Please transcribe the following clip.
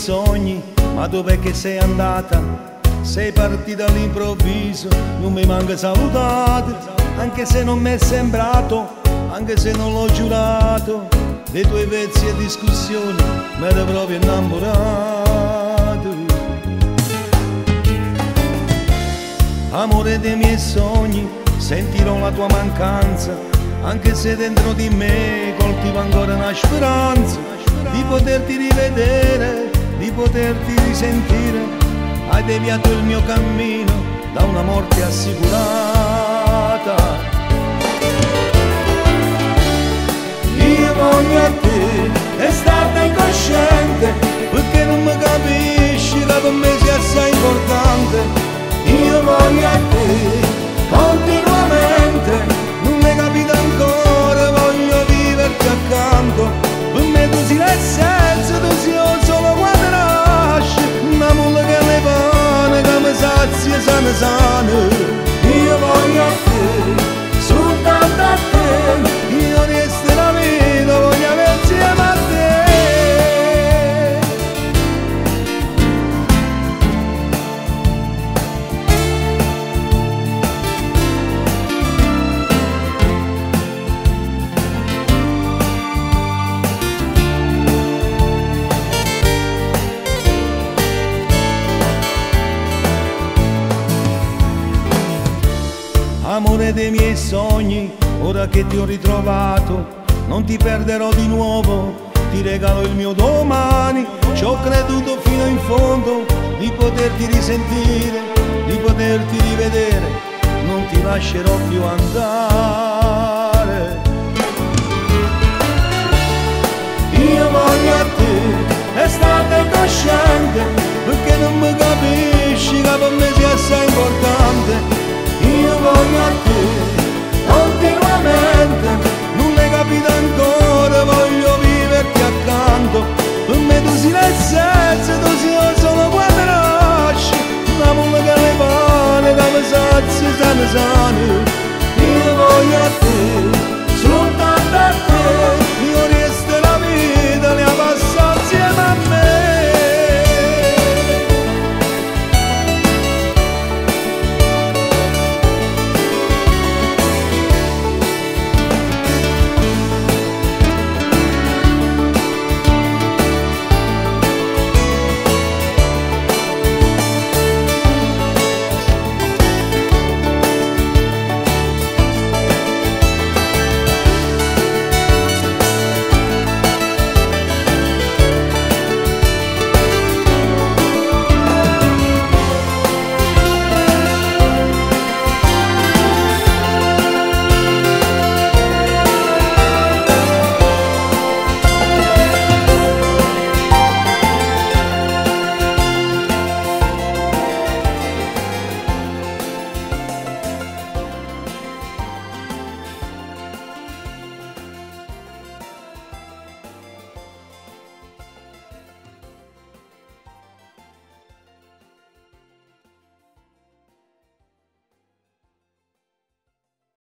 sogni, ma dov'è che sei andata? Sei partita all'improvviso, non mi manca salutato, anche se non mi è sembrato, anche se non l'ho giurato, dei tuoi vezzi e discussioni mi ero proprio innamorato. Amore dei miei sogni, sentirò la tua mancanza, anche se dentro di me coltivo ancora una speranza di poterti rivedere, di poterti risentire. Hai deviato il mio cammino da una morte assicurata. Io voglio a te e starne incosciente, perché non mi capisci che per me sia assai importante. Io voglio a te continuamente, non mi capito ancora, voglio viverti accanto. Per me tu sei l'essenza, tu sei solo quando nasci, una mulla che ne pane, che mi sazia sana sana. Io voglio a te, soltanto a te, io resto la vita, voglio avere insieme a te. Amore dei miei sogni, ora che ti ho ritrovato, non ti perderò di nuovo, ti regalo il mio domani. Ci ho creduto fino in fondo di poterti risentire, di poterti rivedere, non ti lascerò più andare.